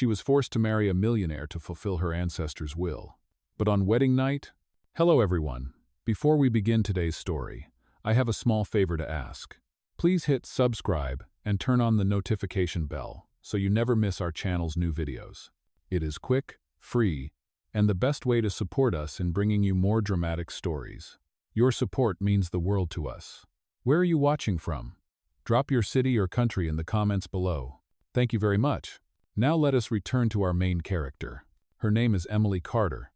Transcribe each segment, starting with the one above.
She was forced to marry a millionaire to fulfill her ancestor's will. But on wedding night— Hello everyone. Before we begin today's story, I have a small favor to ask. Please hit subscribe and turn on the notification bell so you never miss our channel's new videos. It is quick, free, and the best way to support us in bringing you more dramatic stories. Your support means the world to us. Where are you watching from? Drop your city or country in the comments below. Thank you very much. Now let us return to our main character. Her name is Emily Carter.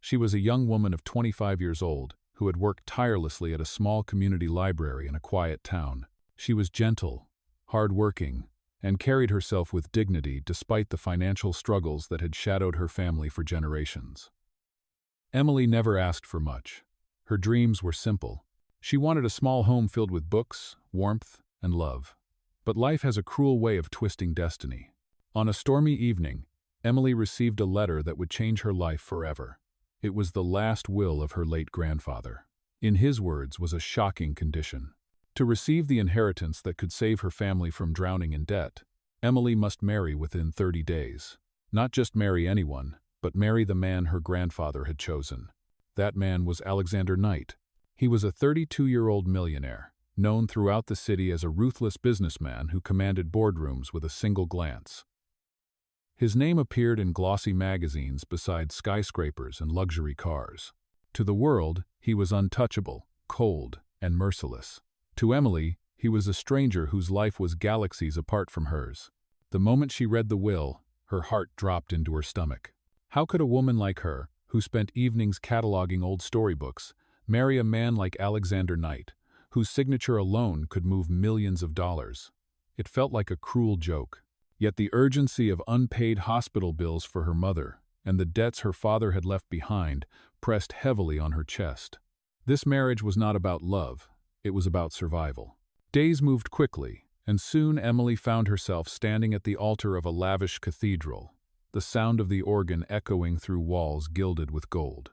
She was a young woman of 25 years old who had worked tirelessly at a small community library in a quiet town. She was gentle, hard-working, and carried herself with dignity despite the financial struggles that had shadowed her family for generations. Emily never asked for much. Her dreams were simple. She wanted a small home filled with books, warmth, and love. But life has a cruel way of twisting destiny. On a stormy evening, Emily received a letter that would change her life forever. It was the last will of her late grandfather. In his words was a shocking condition. To receive the inheritance that could save her family from drowning in debt, Emily must marry within 30 days. Not just marry anyone, but marry the man her grandfather had chosen. That man was Alexander Knight. He was a 32-year-old millionaire, known throughout the city as a ruthless businessman who commanded boardrooms with a single glance. His name appeared in glossy magazines beside skyscrapers and luxury cars. To the world, he was untouchable, cold, and merciless. To Emily, he was a stranger whose life was galaxies apart from hers. The moment she read the will, her heart dropped into her stomach. How could a woman like her, who spent evenings cataloging old storybooks, marry a man like Alexander Knight, whose signature alone could move millions of dollars? It felt like a cruel joke. Yet the urgency of unpaid hospital bills for her mother and the debts her father had left behind pressed heavily on her chest. This marriage was not about love, it was about survival. Days moved quickly, and soon Emily found herself standing at the altar of a lavish cathedral, the sound of the organ echoing through walls gilded with gold.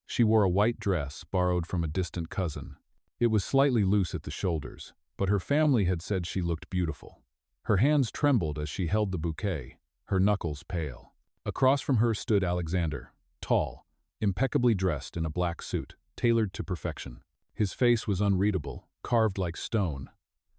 She wore a white dress borrowed from a distant cousin. It was slightly loose at the shoulders, but her family had said she looked beautiful. Her hands trembled as she held the bouquet, her knuckles pale. Across from her stood Alexander, tall, impeccably dressed in a black suit, tailored to perfection. His face was unreadable, carved like stone.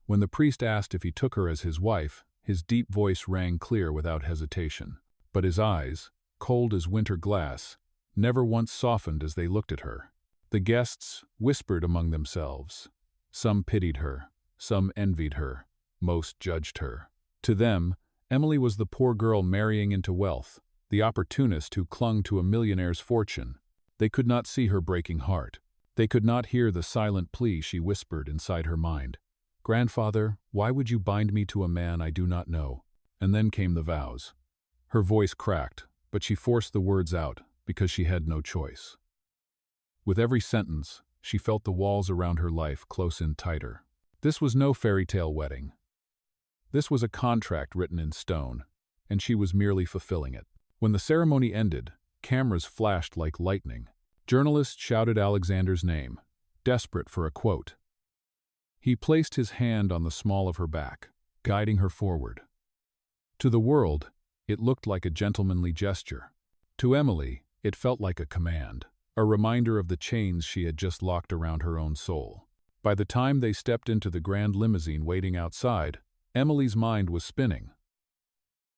When the priest asked if he took her as his wife, his deep voice rang clear without hesitation. But his eyes, cold as winter glass, never once softened as they looked at her. The guests whispered among themselves. Some pitied her, some envied her. Most judged her. To them, Emily was the poor girl marrying into wealth, the opportunist who clung to a millionaire's fortune. They could not see her breaking heart. They could not hear the silent plea she whispered inside her mind. "Grandfather, why would you bind me to a man I do not know?" And then came the vows. Her voice cracked, but she forced the words out because she had no choice. With every sentence, she felt the walls around her life close in tighter. This was no fairy tale wedding. This was a contract written in stone, and she was merely fulfilling it. When the ceremony ended, cameras flashed like lightning. Journalists shouted Alexander's name, desperate for a quote. He placed his hand on the small of her back, guiding her forward. To the world, it looked like a gentlemanly gesture. To Emily, it felt like a command, a reminder of the chains she had just locked around her own soul. By the time they stepped into the grand limousine waiting outside, Emily's mind was spinning.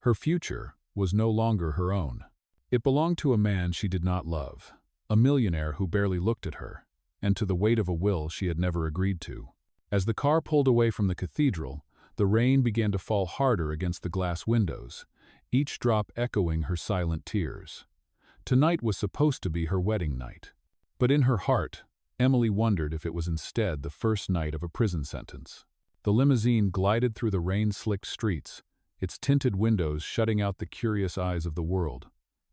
Her future was no longer her own. It belonged to a man she did not love, a millionaire who barely looked at her, and to the weight of a will she had never agreed to. As the car pulled away from the cathedral, the rain began to fall harder against the glass windows, each drop echoing her silent tears. Tonight was supposed to be her wedding night. But in her heart, Emily wondered if it was instead the first night of a prison sentence. The limousine glided through the rain-slicked streets, its tinted windows shutting out the curious eyes of the world.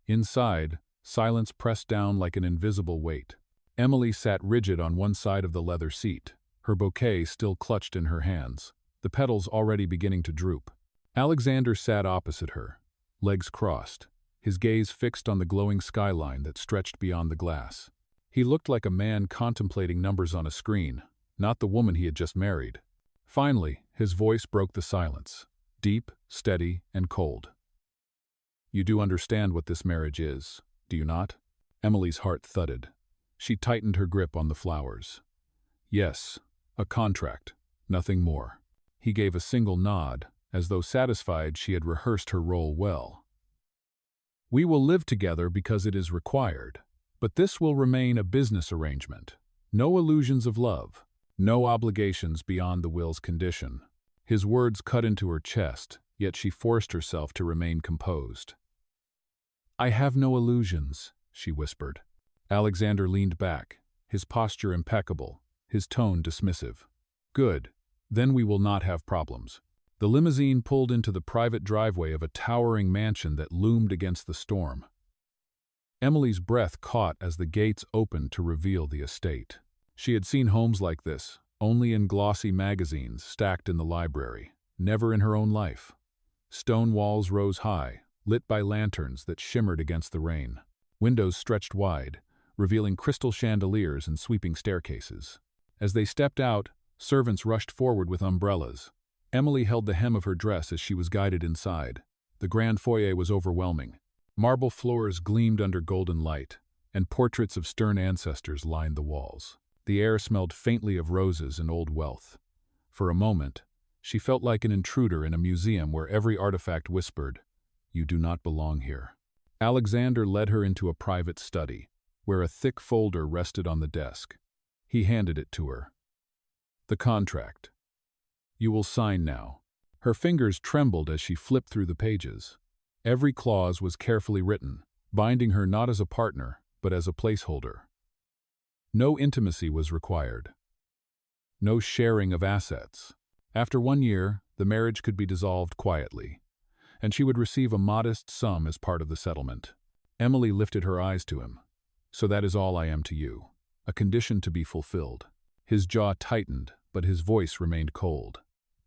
Inside, silence pressed down like an invisible weight. Emily sat rigid on one side of the leather seat, her bouquet still clutched in her hands, the petals already beginning to droop. Alexander sat opposite her, legs crossed, his gaze fixed on the glowing skyline that stretched beyond the glass. He looked like a man contemplating numbers on a screen, not the woman he had just married. Finally, his voice broke the silence, deep, steady, and cold. You do understand what this marriage is, do you not? Emily's heart thudded. She tightened her grip on the flowers. Yes, a contract, nothing more. He gave a single nod, as though satisfied she had rehearsed her role well. We will live together because it is required, but this will remain a business arrangement. No illusions of love, no obligations beyond the will's condition. His words cut into her chest, yet she forced herself to remain composed. I have no illusions, she whispered. Alexander leaned back, his posture impeccable, his tone dismissive. Good, then we will not have problems. The limousine pulled into the private driveway of a towering mansion that loomed against the storm. Emily's breath caught as the gates opened to reveal the estate. She had seen homes like this, only in glossy magazines stacked in the library, never in her own life. Stone walls rose high, lit by lanterns that shimmered against the rain. Windows stretched wide, revealing crystal chandeliers and sweeping staircases. As they stepped out, servants rushed forward with umbrellas. Emily held the hem of her dress as she was guided inside. The grand foyer was overwhelming. Marble floors gleamed under golden light, and portraits of stern ancestors lined the walls. The air smelled faintly of roses and old wealth. For a moment, she felt like an intruder in a museum where every artifact whispered, "You do not belong here." Alexander led her into a private study, where a thick folder rested on the desk. He handed it to her. The contract. You will sign now. Her fingers trembled as she flipped through the pages. Every clause was carefully written, binding her not as a partner, but as a placeholder. No intimacy was required. No sharing of assets. After 1 year, the marriage could be dissolved quietly, and she would receive a modest sum as part of the settlement. Emily lifted her eyes to him. So that is all I am to you. A condition to be fulfilled. His jaw tightened, but his voice remained cold.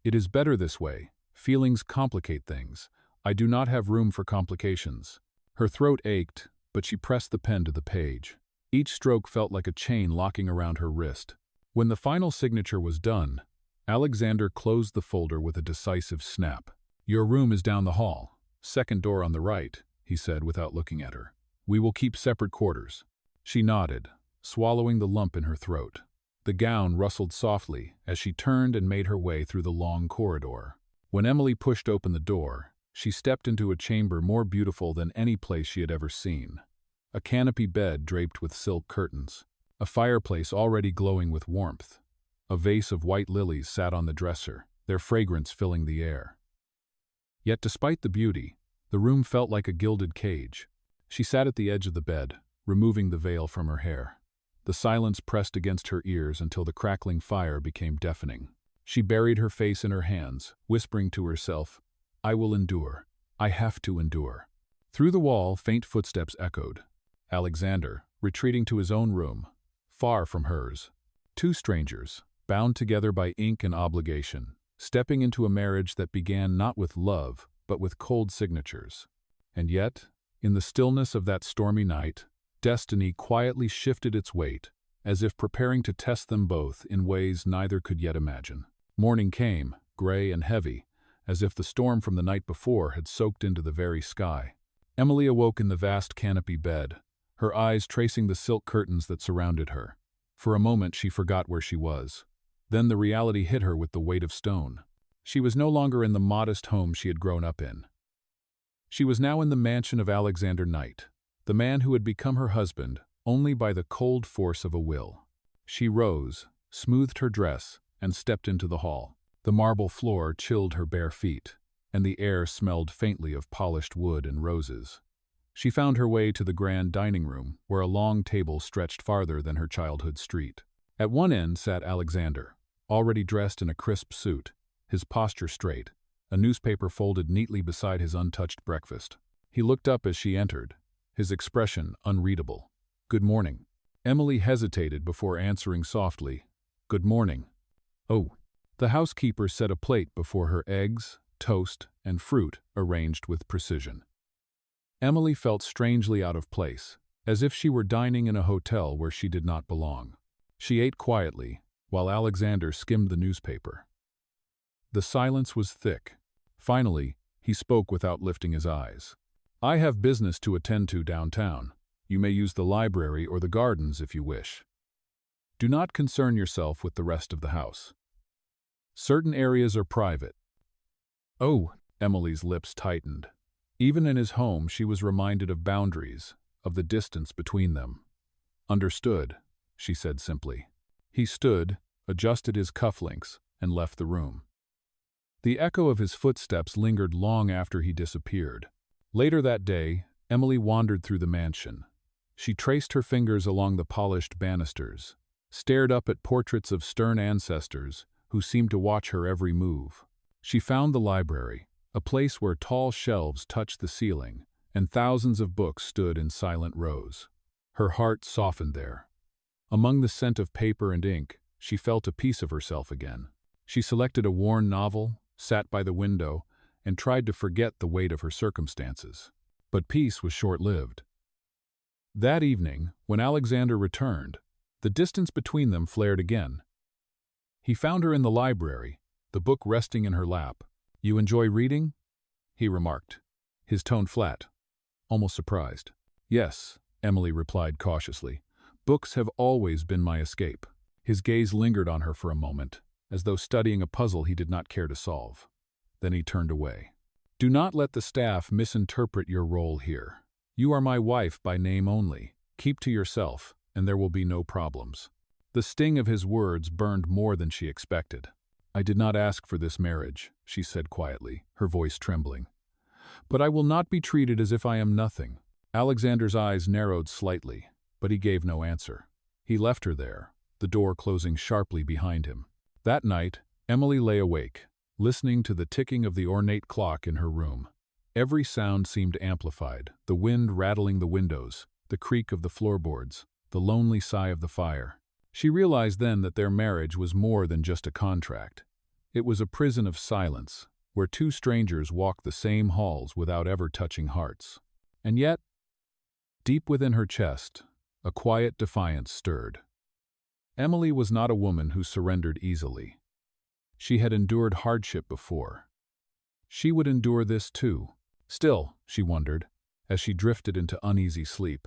It is better this way. Feelings complicate things. I do not have room for complications. Her throat ached, but she pressed the pen to the page. Each stroke felt like a chain locking around her wrist. When the final signature was done, Alexander closed the folder with a decisive snap. Your room is down the hall, second door on the right, he said without looking at her. We will keep separate quarters. She nodded, swallowing the lump in her throat. The gown rustled softly as she turned and made her way through the long corridor. When Emily pushed open the door, she stepped into a chamber more beautiful than any place she had ever seen. A canopy bed draped with silk curtains, a fireplace already glowing with warmth. A vase of white lilies sat on the dresser, their fragrance filling the air. Yet despite the beauty, the room felt like a gilded cage. She sat at the edge of the bed, removing the veil from her hair. The silence pressed against her ears until the crackling fire became deafening. She buried her face in her hands, whispering to herself, I will endure. I have to endure. Through the wall, faint footsteps echoed. Alexander, retreating to his own room, far from hers. Two strangers, bound together by ink and obligation, stepping into a marriage that began not with love, but with cold signatures. And yet, in the stillness of that stormy night, destiny quietly shifted its weight, as if preparing to test them both in ways neither could yet imagine. Morning came, gray and heavy, as if the storm from the night before had soaked into the very sky. Emily awoke in the vast canopy bed, her eyes tracing the silk curtains that surrounded her. For a moment she forgot where she was. Then the reality hit her with the weight of stone. She was no longer in the modest home she had grown up in. She was now in the mansion of Alexander Knight, the man who had become her husband only by the cold force of a will. She rose, smoothed her dress, and stepped into the hall. The marble floor chilled her bare feet, and the air smelled faintly of polished wood and roses. She found her way to the grand dining room, where a long table stretched farther than her childhood street. At one end sat Alexander, already dressed in a crisp suit, his posture straight, a newspaper folded neatly beside his untouched breakfast. He looked up as she entered, his expression unreadable. Good morning. Emily hesitated before answering softly, Good morning. Oh. The housekeeper set a plate before her, eggs, toast, and fruit arranged with precision. Emily felt strangely out of place, as if she were dining in a hotel where she did not belong. She ate quietly, while Alexander skimmed the newspaper. The silence was thick. Finally, he spoke without lifting his eyes. I have business to attend to downtown. You may use the library or the gardens if you wish. Do not concern yourself with the rest of the house. Certain areas are private. Oh, Emily's lips tightened. Even in his home, she was reminded of boundaries, of the distance between them. Understood, she said simply. He stood, adjusted his cufflinks, and left the room. The echo of his footsteps lingered long after he disappeared. Later that day, Emily wandered through the mansion. She traced her fingers along the polished banisters, stared up at portraits of stern ancestors who seemed to watch her every move. She found the library, a place where tall shelves touched the ceiling, and thousands of books stood in silent rows. Her heart softened there. Among the scent of paper and ink, she felt a piece of herself again. She selected a worn novel, sat by the window, and tried to forget the weight of her circumstances. But peace was short-lived. That evening, when Alexander returned, the distance between them flared again. He found her in the library, the book resting in her lap. "You enjoy reading?" he remarked, his tone flat, almost surprised. "Yes," Emily replied cautiously. "Books have always been my escape." His gaze lingered on her for a moment, as though studying a puzzle he did not care to solve. Then he turned away. "Do not let the staff misinterpret your role here. You are my wife by name only. Keep to yourself, and there will be no problems." The sting of his words burned more than she expected. "I did not ask for this marriage," she said quietly, her voice trembling. "But I will not be treated as if I am nothing." Alexander's eyes narrowed slightly, but he gave no answer. He left her there, the door closing sharply behind him. That night, Emily lay awake, listening to the ticking of the ornate clock in her room. Every sound seemed amplified, the wind rattling the windows, the creak of the floorboards, the lonely sigh of the fire. She realized then that their marriage was more than just a contract. It was a prison of silence, where two strangers walked the same halls without ever touching hearts. And yet, deep within her chest, a quiet defiance stirred. Emily was not a woman who surrendered easily. She had endured hardship before. She would endure this too. Still, she wondered, as she drifted into uneasy sleep.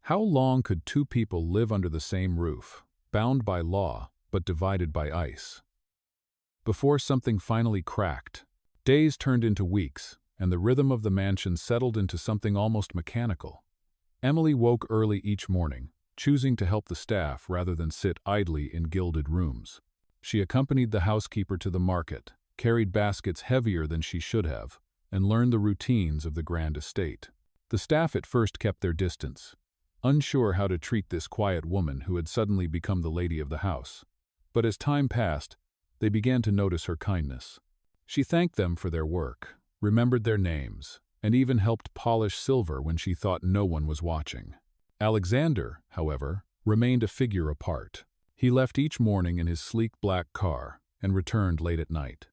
How long could two people live under the same roof, bound by law, but divided by ice? Before something finally cracked, days turned into weeks, and the rhythm of the mansion settled into something almost mechanical. Emily woke early each morning, choosing to help the staff rather than sit idly in gilded rooms. She accompanied the housekeeper to the market, carried baskets heavier than she should have, and learned the routines of the grand estate. The staff at first kept their distance, unsure how to treat this quiet woman who had suddenly become the lady of the house. But as time passed, they began to notice her kindness. She thanked them for their work, remembered their names, and even helped polish silver when she thought no one was watching. Alexander, however, remained a figure apart. He left each morning in his sleek black car and returned late at night.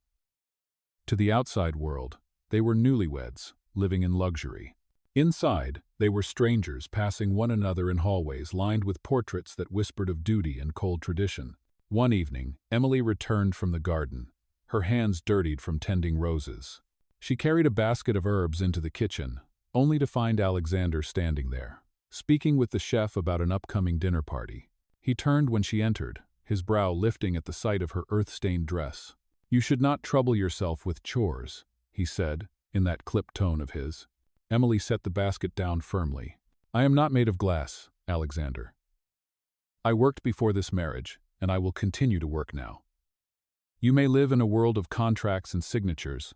To the outside world, they were newlyweds, living in luxury. Inside, they were strangers passing one another in hallways lined with portraits that whispered of duty and cold tradition. One evening, Emily returned from the garden, her hands dirtied from tending roses. She carried a basket of herbs into the kitchen, only to find Alexander standing there, speaking with the chef about an upcoming dinner party. He turned when she entered, his brow lifting at the sight of her earth-stained dress. "You should not trouble yourself with chores," he said, in that clipped tone of his. Emily set the basket down firmly. "I am not made of glass, Alexander. I worked before this marriage, and I will continue to work now. You may live in a world of contracts and signatures,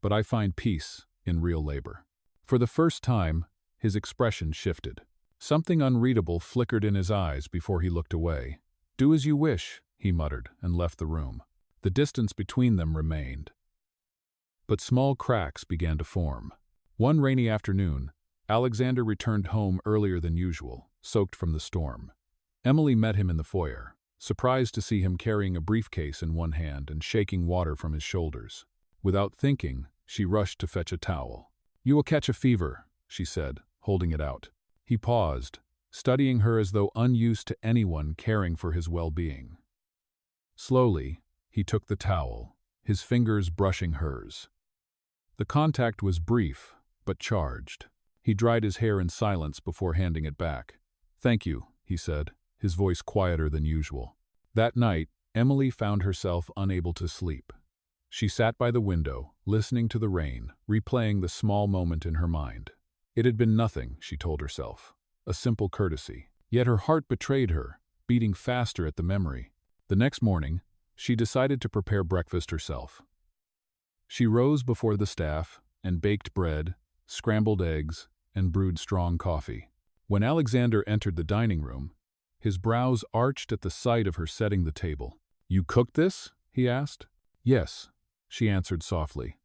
but I find peace in real labor." For the first time, his expression shifted. Something unreadable flickered in his eyes before he looked away. "Do as you wish," he muttered, and left the room. The distance between them remained. But small cracks began to form. One rainy afternoon, Alexander returned home earlier than usual, soaked from the storm. Emily met him in the foyer, surprised to see him carrying a briefcase in one hand and shaking water from his shoulders. Without thinking, she rushed to fetch a towel. "You will catch a fever," she said, holding it out. He paused, studying her as though unused to anyone caring for his well-being. Slowly, he took the towel, his fingers brushing hers. The contact was brief, but charged. He dried his hair in silence before handing it back. "Thank you," he said, his voice quieter than usual. That night, Emily found herself unable to sleep. She sat by the window, listening to the rain, replaying the small moment in her mind. It had been nothing, she told herself. A simple courtesy. Yet her heart betrayed her, beating faster at the memory. The next morning, she decided to prepare breakfast herself. She rose before the staff and baked bread, scrambled eggs, and brewed strong coffee. When Alexander entered the dining room, his brows arched at the sight of her setting the table. "You cooked this?" he asked. "Yes," she answered softly.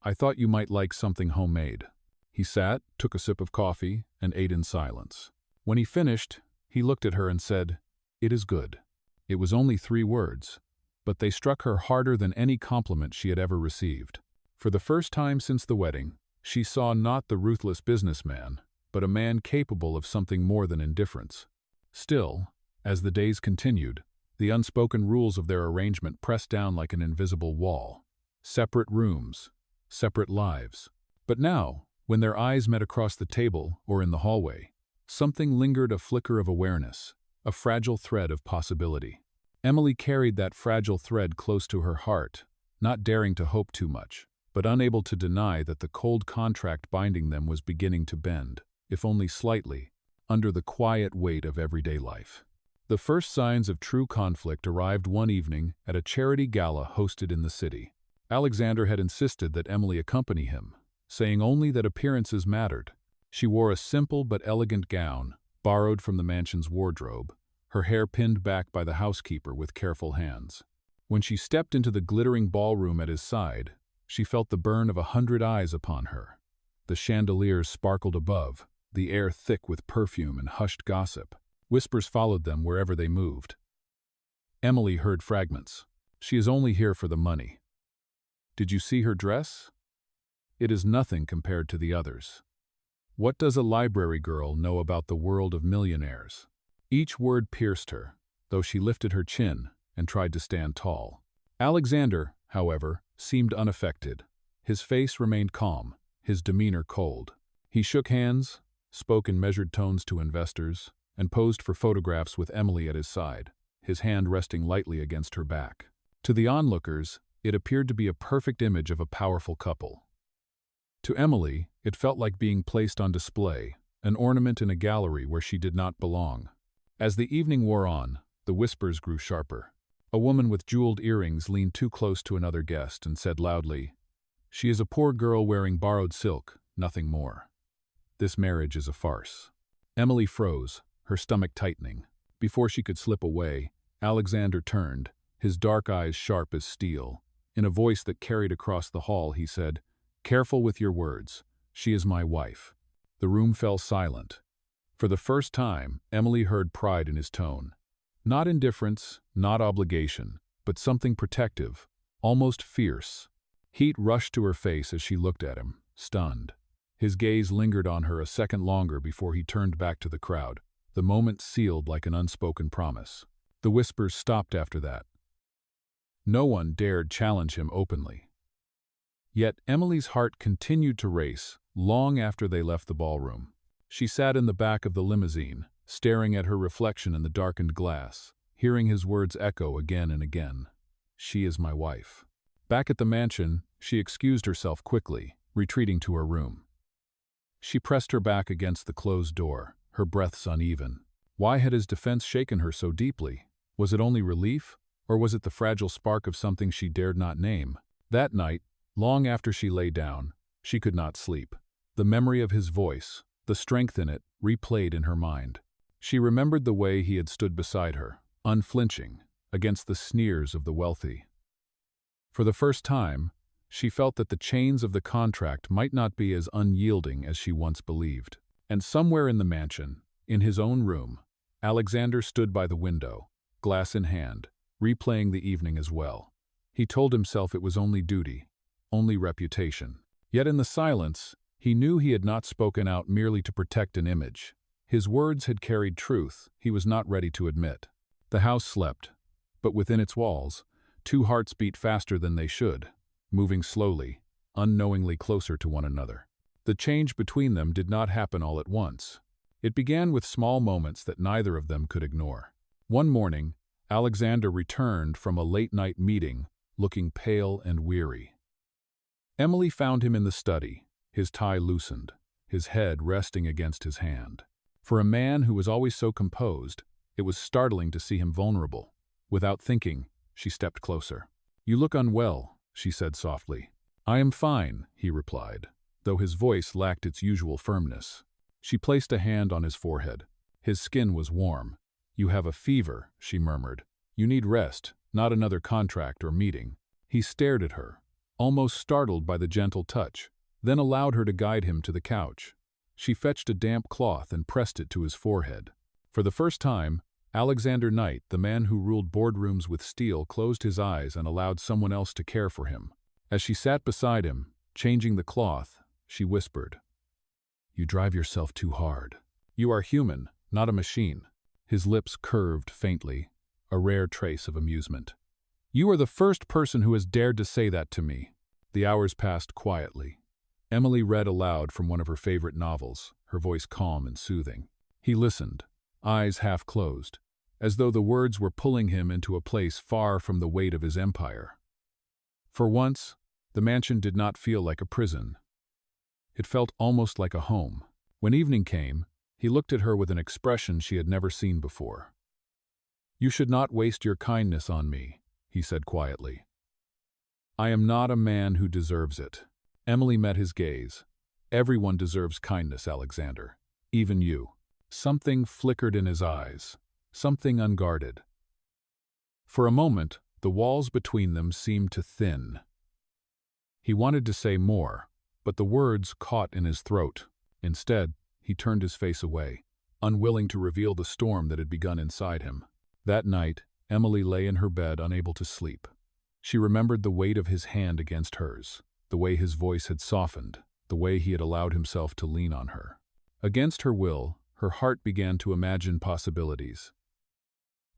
"I thought you might like something homemade." He sat, took a sip of coffee, and ate in silence. When he finished, he looked at her and said, "It is good." It was only 3 words, but they struck her harder than any compliment she had ever received. For the first time since the wedding, she saw not the ruthless businessman, but a man capable of something more than indifference. Still, as the days continued, the unspoken rules of their arrangement pressed down like an invisible wall. Separate rooms, separate lives. But now, when their eyes met across the table or in the hallway, something lingered, a flicker of awareness, a fragile thread of possibility. Emily carried that fragile thread close to her heart, not daring to hope too much, but unable to deny that the cold contract binding them was beginning to bend, if only slightly, under the quiet weight of everyday life. The first signs of true conflict arrived one evening at a charity gala hosted in the city. Alexander had insisted that Emily accompany him, saying only that appearances mattered. She wore a simple but elegant gown, borrowed from the mansion's wardrobe, her hair pinned back by the housekeeper with careful hands. When she stepped into the glittering ballroom at his side, she felt the burn of 100 eyes upon her. The chandeliers sparkled above, the air thick with perfume and hushed gossip. Whispers followed them wherever they moved. Emily heard fragments. "She is only here for the money. Did you see her dress? It is nothing compared to the others. What does a library girl know about the world of millionaires?" Each word pierced her, though she lifted her chin and tried to stand tall. Alexander, however, seemed unaffected. His face remained calm, his demeanor cold. He shook hands, spoke in measured tones to investors, and posed for photographs with Emily at his side, his hand resting lightly against her back. To the onlookers, it appeared to be a perfect image of a powerful couple. To Emily, it felt like being placed on display, an ornament in a gallery where she did not belong. As the evening wore on, the whispers grew sharper. A woman with jeweled earrings leaned too close to another guest and said loudly, "She is a poor girl wearing borrowed silk, nothing more. This marriage is a farce." Emily froze, her stomach tightening. Before she could slip away, Alexander turned, his dark eyes sharp as steel. In a voice that carried across the hall, he said, "Careful with your words. She is my wife." The room fell silent. For the first time, Emily heard pride in his tone. Not indifference, not obligation, but something protective, almost fierce. Heat rushed to her face as she looked at him, stunned. His gaze lingered on her a second longer before he turned back to the crowd, the moment sealed like an unspoken promise. The whispers stopped after that. No one dared challenge him openly. Yet Emily's heart continued to race long after they left the ballroom. She sat in the back of the limousine, staring at her reflection in the darkened glass, hearing his words echo again and again. "She is my wife." Back at the mansion, she excused herself quickly, retreating to her room. She pressed her back against the closed door, her breaths uneven. Why had his defense shaken her so deeply? Was it only relief, or was it the fragile spark of something she dared not name? That night, long after she lay down, she could not sleep. The memory of his voice, the strength in it, replayed in her mind. She remembered the way he had stood beside her, unflinching, against the sneers of the wealthy. For the first time, she felt that the chains of the contract might not be as unyielding as she once believed. And somewhere in the mansion, in his own room, Alexander stood by the window, glass in hand, replaying the evening as well. He told himself it was only duty, only reputation. Yet in the silence, he knew he had not spoken out merely to protect an image. His words had carried truth he was not ready to admit. The house slept, but within its walls, 2 hearts beat faster than they should, moving slowly, unknowingly closer to one another. The change between them did not happen all at once. It began with small moments that neither of them could ignore. One morning, Alexander returned from a late-night meeting, looking pale and weary. Emily found him in the study, his tie loosened, his head resting against his hand. For a man who was always so composed, it was startling to see him vulnerable. Without thinking, she stepped closer. "You look unwell," she said softly. "I am fine," he replied, though his voice lacked its usual firmness. She placed a hand on his forehead. His skin was warm. "You have a fever," she murmured. "You need rest, not another contract or meeting." He stared at her, almost startled by the gentle touch, then allowed her to guide him to the couch. She fetched a damp cloth and pressed it to his forehead. For the first time, Alexander Knight, the man who ruled boardrooms with steel, closed his eyes and allowed someone else to care for him. As she sat beside him, changing the cloth, she whispered, "You drive yourself too hard. You are human, not a machine." His lips curved faintly, a rare trace of amusement. "You are the first person who has dared to say that to me." The hours passed quietly. Emily read aloud from one of her favorite novels, her voice calm and soothing. He listened, eyes half closed, as though the words were pulling him into a place far from the weight of his empire. For once, the mansion did not feel like a prison. It felt almost like a home. When evening came, he looked at her with an expression she had never seen before. "You should not waste your kindness on me," he said quietly. "I am not a man who deserves it." Emily met his gaze. "Everyone deserves kindness, Alexander. Even you." Something flickered in his eyes, something unguarded. For a moment, the walls between them seemed to thin. He wanted to say more, but the words caught in his throat. Instead, he turned his face away, unwilling to reveal the storm that had begun inside him. That night, Emily lay in her bed unable to sleep. She remembered the weight of his hand against hers, the way his voice had softened, the way he had allowed himself to lean on her. Against her will, her heart began to imagine possibilities.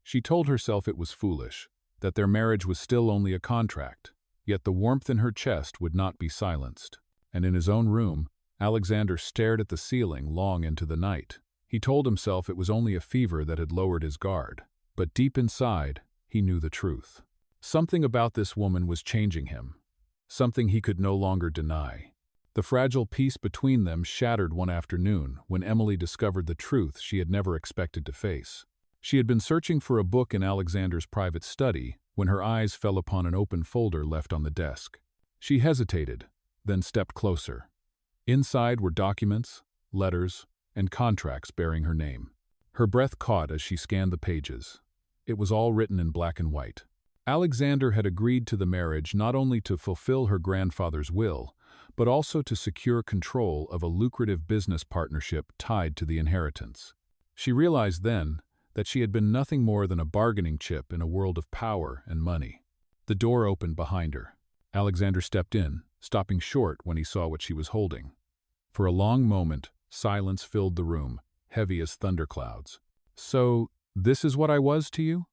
She told herself it was foolish, that their marriage was still only a contract, yet the warmth in her chest would not be silenced. And in his own room, Alexander stared at the ceiling long into the night. He told himself it was only a fever that had lowered his guard, but deep inside, he knew the truth. Something about this woman was changing him, something he could no longer deny. The fragile peace between them shattered one afternoon when Emily discovered the truth she had never expected to face. She had been searching for a book in Alexander's private study when her eyes fell upon an open folder left on the desk. She hesitated, then stepped closer. Inside were documents, letters, and contracts bearing her name. Her breath caught as she scanned the pages. It was all written in black and white. Alexander had agreed to the marriage not only to fulfill her grandfather's will, but also to secure control of a lucrative business partnership tied to the inheritance. She realized then that she had been nothing more than a bargaining chip in a world of power and money. The door opened behind her. Alexander stepped in, stopping short when he saw what she was holding. For a long moment, silence filled the room, heavy as thunderclouds. "So, this is what I was to you?"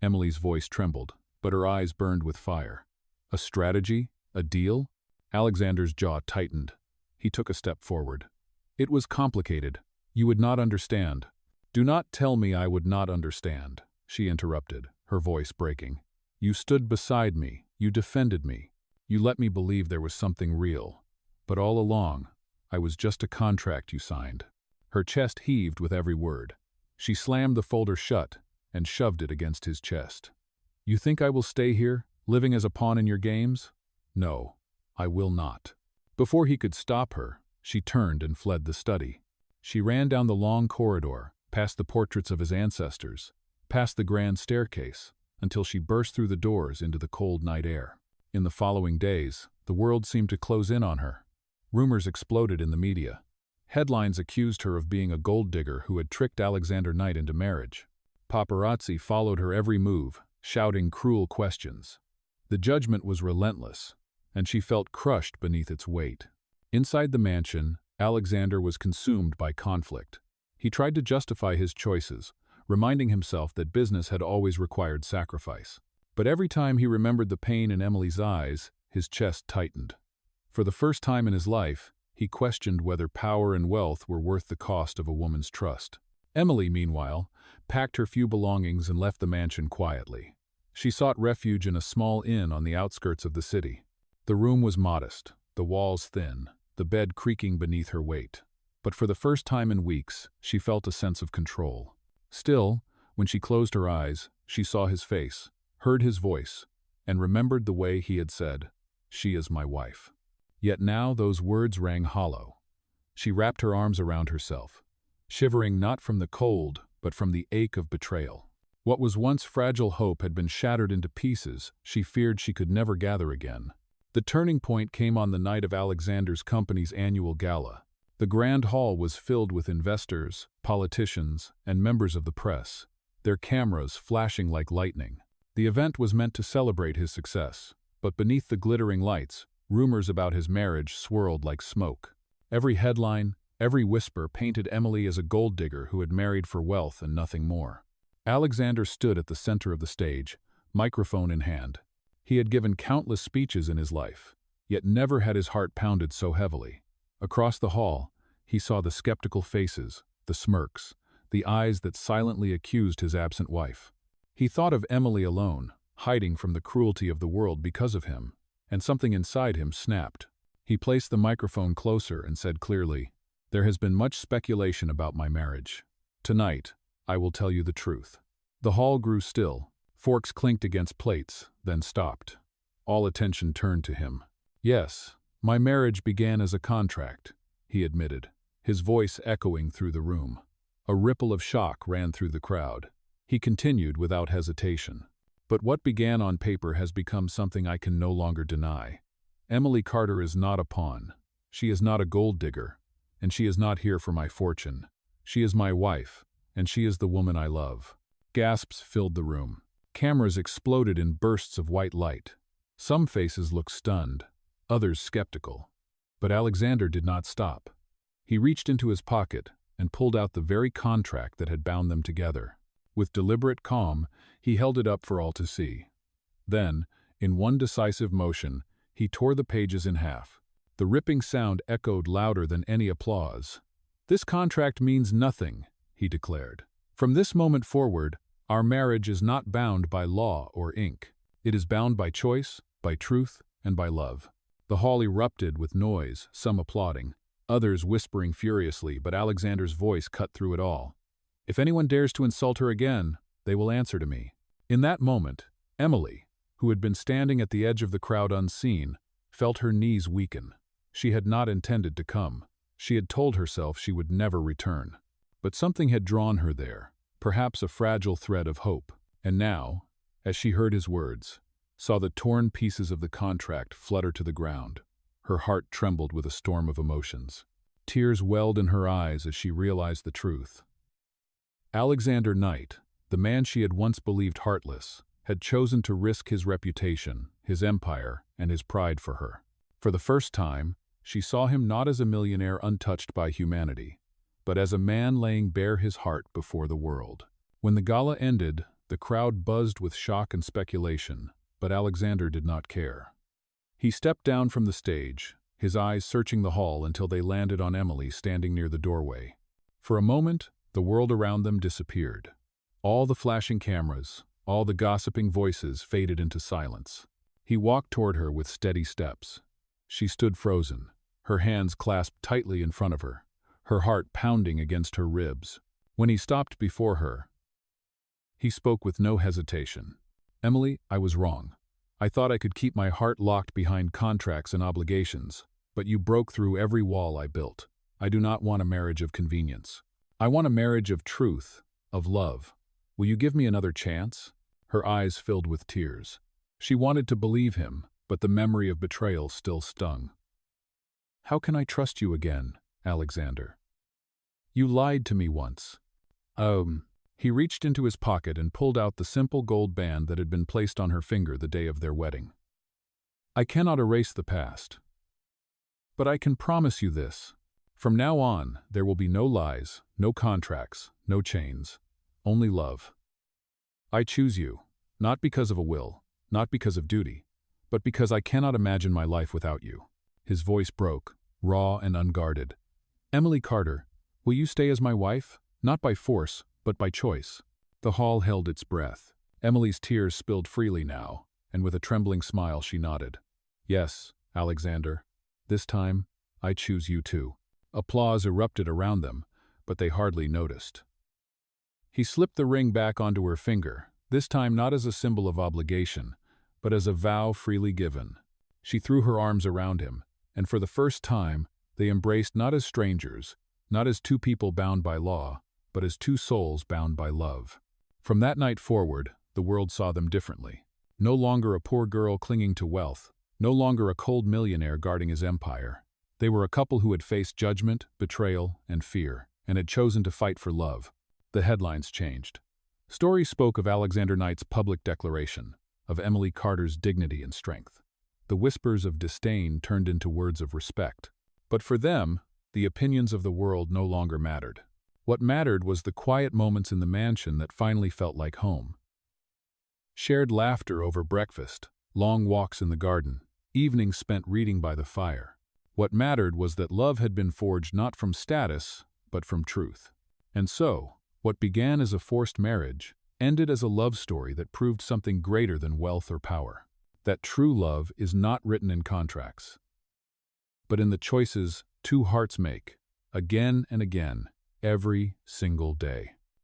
Emily's voice trembled, but her eyes burned with fire. "A strategy? A deal?" Alexander's jaw tightened. He took a step forward. "It was complicated. You would not understand." "Do not tell me I would not understand," she interrupted, her voice breaking. "You stood beside me. You defended me. You let me believe there was something real. But all along, I was just a contract you signed." Her chest heaved with every word. She slammed the folder shut and shoved it against his chest. "You think I will stay here, living as a pawn in your games? No, I will not." Before he could stop her, she turned and fled the study. She ran down the long corridor, past the portraits of his ancestors, past the grand staircase, until she burst through the doors into the cold night air. In the following days, the world seemed to close in on her. Rumors exploded in the media. Headlines accused her of being a gold digger who had tricked Alexander Knight into marriage. Paparazzi followed her every move, shouting cruel questions. The judgment was relentless, and she felt crushed beneath its weight. Inside the mansion, Alexander was consumed by conflict. He tried to justify his choices, reminding himself that business had always required sacrifice. But every time he remembered the pain in Emily's eyes, his chest tightened. For the first time in his life, He questioned whether power and wealth were worth the cost of a woman's trust. Emily, meanwhile, packed her few belongings and left the mansion quietly. She sought refuge in a small inn on the outskirts of the city. The room was modest, the walls thin, the bed creaking beneath her weight. But for the first time in weeks, she felt a sense of control. Still, when she closed her eyes, she saw his face, heard his voice, and remembered the way he had said, "She is my wife." Yet now those words rang hollow. She wrapped her arms around herself, shivering not from the cold, but from the ache of betrayal. What was once fragile hope had been shattered into pieces she feared she could never gather again. The turning point came on the night of Alexander's company's annual gala. The grand hall was filled with investors, politicians, and members of the press, their cameras flashing like lightning. The event was meant to celebrate his success, but beneath the glittering lights, rumors about his marriage swirled like smoke. Every headline, every whisper painted Emily as a gold digger who had married for wealth and nothing more. Alexander stood at the center of the stage, microphone in hand. He had given countless speeches in his life, yet never had his heart pounded so heavily. Across the hall, he saw the skeptical faces, the smirks, the eyes that silently accused his absent wife. He thought of Emily alone, hiding from the cruelty of the world because of him, and something inside him snapped. He placed the microphone closer and said clearly, "There has been much speculation about my marriage. Tonight, I will tell you the truth." The hall grew still. Forks clinked against plates, then stopped. All attention turned to him. "Yes, my marriage began as a contract," he admitted, his voice echoing through the room. A ripple of shock ran through the crowd. He continued without hesitation. "But what began on paper has become something I can no longer deny. Emily Carter is not a pawn. She is not a gold digger, and she is not here for my fortune. She is my wife, and she is the woman I love." Gasps filled the room. Cameras exploded in bursts of white light. Some faces looked stunned, others skeptical. But Alexander did not stop. He reached into his pocket and pulled out the very contract that had bound them together. With deliberate calm, he held it up for all to see. Then, in one decisive motion, he tore the pages in half. The ripping sound echoed louder than any applause. "This contract means nothing," he declared. "From this moment forward, our marriage is not bound by law or ink. It is bound by choice, by truth, and by love." The hall erupted with noise, some applauding, others whispering furiously, but Alexander's voice cut through it all. "If anyone dares to insult her again, they will answer to me." In that moment, Emily, who had been standing at the edge of the crowd unseen, felt her knees weaken. She had not intended to come. She had told herself she would never return. But something had drawn her there, perhaps a fragile thread of hope. And now, as she heard his words, saw the torn pieces of the contract flutter to the ground, her heart trembled with a storm of emotions. Tears welled in her eyes as she realized the truth. Alexander Knight, the man she had once believed heartless, had chosen to risk his reputation, his empire, and his pride for her. For the first time, she saw him not as a millionaire untouched by humanity, but as a man laying bare his heart before the world. When the gala ended, the crowd buzzed with shock and speculation, but Alexander did not care. He stepped down from the stage, his eyes searching the hall until they landed on Emily standing near the doorway. For a moment, the world around them disappeared. All the flashing cameras, all the gossiping voices faded into silence. He walked toward her with steady steps. She stood frozen, her hands clasped tightly in front of her, her heart pounding against her ribs. When he stopped before her, he spoke with no hesitation. "Emily, I was wrong. I thought I could keep my heart locked behind contracts and obligations, but you broke through every wall I built. I do not want a marriage of convenience. I want a marriage of truth, of love. Will you give me another chance?" Her eyes filled with tears. She wanted to believe him, but the memory of betrayal still stung. "How can I trust you again, Alexander? You lied to me once." He reached into his pocket and pulled out the simple gold band that had been placed on her finger the day of their wedding. "I cannot erase the past. But I can promise you this. From now on, there will be no lies, no contracts, no chains, only love. I choose you, not because of a will, not because of duty, but because I cannot imagine my life without you." His voice broke, raw and unguarded. "Emily Carter, will you stay as my wife? Not by force, but by choice." The hall held its breath. Emily's tears spilled freely now, and with a trembling smile she nodded. "Yes, Alexander. This time, I choose you too." Applause erupted around them, but they hardly noticed. He slipped the ring back onto her finger, this time not as a symbol of obligation, but as a vow freely given. She threw her arms around him, and for the first time, they embraced not as strangers, not as two people bound by law, but as two souls bound by love. From that night forward, the world saw them differently. No longer a poor girl clinging to wealth, no longer a cold millionaire guarding his empire. They were a couple who had faced judgment, betrayal, and fear, and had chosen to fight for love. The headlines changed. Stories spoke of Alexander Knight's public declaration, of Emily Carter's dignity and strength. The whispers of disdain turned into words of respect. But for them, the opinions of the world no longer mattered. What mattered was the quiet moments in the mansion that finally felt like home. Shared laughter over breakfast, long walks in the garden, evenings spent reading by the fire. What mattered was that love had been forged not from status, but from truth. And so, what began as a forced marriage ended as a love story that proved something greater than wealth or power. That true love is not written in contracts, but in the choices two hearts make, again and again, every single day.